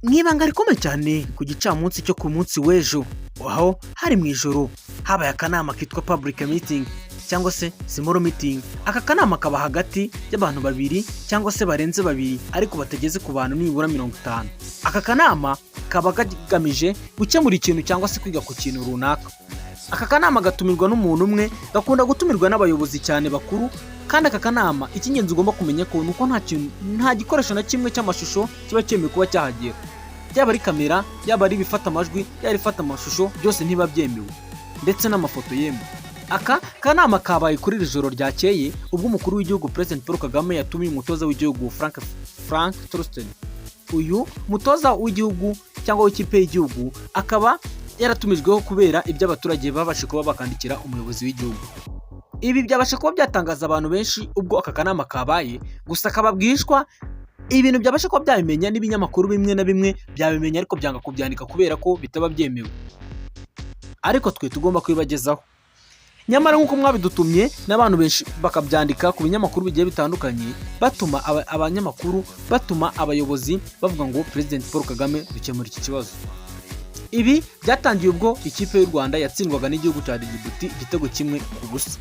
Mwibanga rikomeye cyane ku gicamunsi cyo ku munsi w'ejo, aho hari mu ijoro habaye akanama kitwa public meeting cyangwa se small meeting. Aka kanama kaba hagati y'abantu babiri cyangwa se barenze babiri ariko batageze ku bantu nibura 50. Aka kanama kaba kagamije gukemura ikintu cyangwa se kwiga ku kintu runaka. Aka kanama gatumirwa n'umuntu umwe, gakunda gutumirwa n'abayobozi cyane bakuru. Kandi aka kanama icy'ingenzi ugomba kumenya ko nuko nta gikoresho na kimwe cy'amashusho kiba cyemewe kuba cyahagera. Yaba ari kamera, yaba ari ibifata amajwi, yaba ifata amashusho, byose ntiba byemewe, ndetse n'amafoto yemewe. Aka kanama kabaye kuri iri joro ryakeye ubwo umukuru w'igihugu President Paul Kagame yatumiye umutoza w'igihugu Frank Torsten. Uyu mutoza w'igihugu cyangwa w'ikipe y'igihugu akaba yaratumijweho kubera ibyo abaturage babashe kuba bakandikira umuyobozi w'igihugu. Ibi byabasha kuba byatangaza abantu benshi ubwo aka kanama kabaye, gusa kababwishwa ibintu byabasha kuba byabimenya n'ibinyamakuru bimwe na bimwe byabimenya ariko byanga kubyandika kubera ko bitaba byemewe, ariko twe tugomba kwibagezaho. Nyamara nk'uko mwabidutumye n'abantu benshi bakabyandika ku binyamakuru bigiye bitandukanye, batuma abanyamakuru, batuma abayobozi bavuga ngo President Paul Kagame dukemura iki kibazo. Ibi byatangiye ubwo ikipe y'u Rwanda yatsindwaga n'igihugu cya Djibouti igitego kimwe ku busa.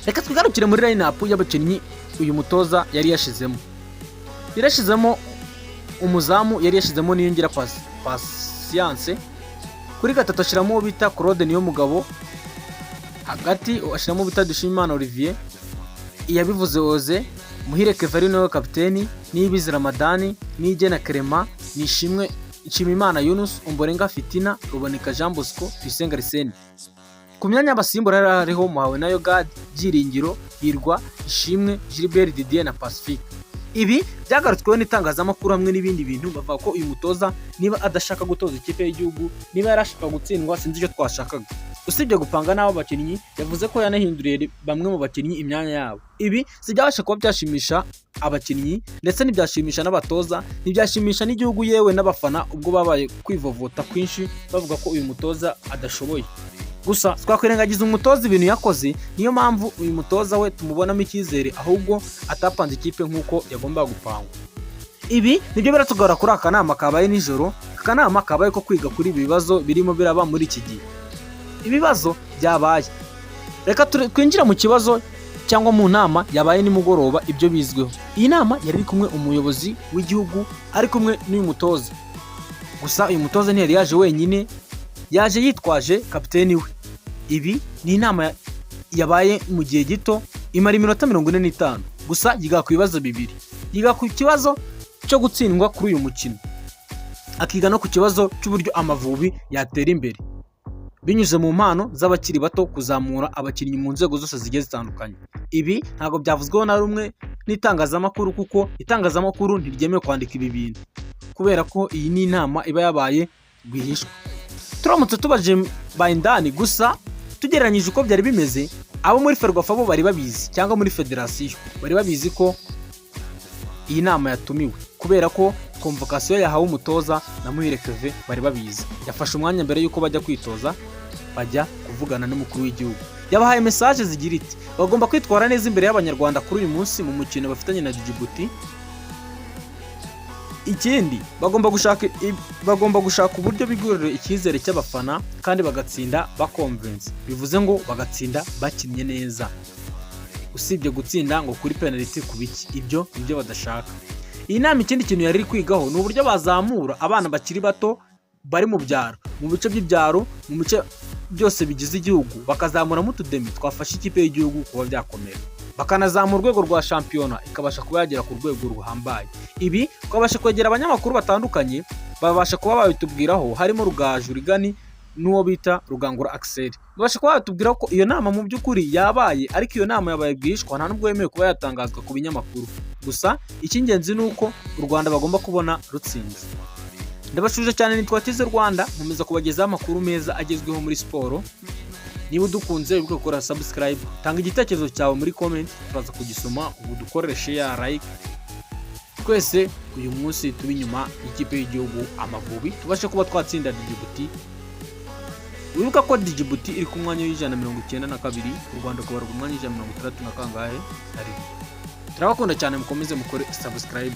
Reka twigarukire muri line-up y'abakinnyi uyu mutoza yari yashizemo. Yarashizemo umuzamu, yari yashizemo Niyongira Patience. Kuri gatatu ashiramo bita Claude Niyomugabo. Hagati ashiramo bita Dushimimana Olivier. Iyabivuze Oze, Muhire Keverino we kapiteni, Niyibizi Ramadani, Nigena Clement, Nshimimana Yunus, Ombolenga Fitina, Ruboneka Jean Bosco, Tuyisenge Arsene. Ku myanya y'abasimbura hariho Muhawenayo Gad, Byiringiro, Hirwa, Ishimwe, Gilbert Didier na Pacifique. Ibi byagarutsweho n'itangazamakuru hamwe n'ibindi bintu bavuga ko uyu mutoza niba adashaka gutoza ikipe y'igihugu, niba yarashaka gutsindwa, sinzi icyo twashakaga. Usibye gupanga n'abo bakinnyi, yavuze ko yanahinduriye bamwe mu bakinnyi imyanya yabo. Ibi sibyabasha kuba byashimisha abakinnyi ndetse n'ibyashimisha n'abatoza, n'ibyashimisha n'igihugu yewe n'abafana ubwo babaye kwivovota kwinshi bavuga ko uyu mutoza adashoboye. Gusa twakwirengagiza umutoza ibintu yakoze, niyo mpamvu uyu mutoza we tumubonamo icyizere, ahubwo atapanze ikipe nk'uko yagombaga gupangwa. Ibi nibyo biratugora kuri aka kanama kabaye nijoro. Akanama kabaye ko kwiga kuri ibi bibazo birimo biraba muri iki gihe. Ibibazo byabaye, reka twinjira mu kibazo cyangwa mu nama yabaye nimugoroba. Ibyo bizweho, iyi nama yari kumwe umuyobozi w'igihugu ari kumwe n'uyu mutoza. Gusa uyu mutoza ntiyari yaje wenyine, yaje yitwaje kapiteni we. Ibi ni inama yabaye mu gihe gito, imara iminota 45. Gusa yiga ku bibazo bibiri. Yiga ku kibazo cyo gutsindwa kuri uyu mukino, akiga no ku kibazo cy'uburyo Amavubi yatera imbere binyuze mu mpano z'abakiri bato, kuzamura abakinnyi mu nzego zose zigiye zitandukanye. Ibi ntabwo byavuzweho na rumwe n'itangazamakuru, kuko itangazamakuru ntiryemewe kwandika ibi bintu kubera ko iyi ni inama iba yabaye rwihishwa. Turamutse tubaje bayindani, gusa tugereranyije uko byari bimeze, abo muri Ferwafa bo bari babizi, cyangwa muri federasiyo bari babizi ko iyi nama yatumiwe, kubera ko convocation yahawe umutoza na Muhire Keve bari babizi. Yafashe umwanya mbere yuko bajya kwitoza, bajya kuvugana n'umukuru w'igihugu. Yabahaye message zigira iti bagomba kwitwara neza imbere y'abanyarwanda kuri uyu munsi mu mukino bafitanye na Djibouti. Ikindi bagomba gushaka uburyo bigurira icyizere cy'abafana kandi bagatsinda bakonvince. Bivuze ngo bagatsinda bakinnye neza, usibye gutsinda ngo kuri penalty ku biki. Ibyo nibyo badashaka. Iyi nama ikindi kintu yari kwigaho ni uburyo bazamura abana bakiri bato bari mu byaro, mu bice by'ibyaro, mu bice byose bigize igihugu, bakazamuramo utudemi twafasha ikipe y'igihugu kuba byakomera, bakanazamura urwego rwa shampiyona ikabasha kuba yagera ku rwego ruhambaye. Ibi twabasha kwegera abanyamakuru batandukanye babasha kuba babitubwiraho, harimo Rugaju Rigani n'uwo bita Rugangura Axel. Babasha kuba batubwira ko iyo nama mu by'ukuri yabaye, ariko iyo nama yabaye bwishwa, nta nubwo yemewe kuba yatangazwa ku binyamakuru. Gusa icy'ingenzi ni uko u Rwanda bagomba kubona rutsinze. Ndabashuje cyane, nitwa Tize Rwanda, nkomeza kubagezaho amakuru meza agezweho muri siporo. Niba udukunze wibuke gukora subscribe, tanga igitekerezo cyawe muri comment, turaza kugisoma, ubu dukorere share, like. Twese uyu munsi tuba inyuma y'ikipe y'igihugu Amavubi, tubashe kuba twatsinda Djibouti. Wibuka ko Djibouti iri ku mwanya w'192, u Rwanda kubara ku mwanya w'160 na kangahe. Turabakunda cyane, mukomeze mukore subscribe.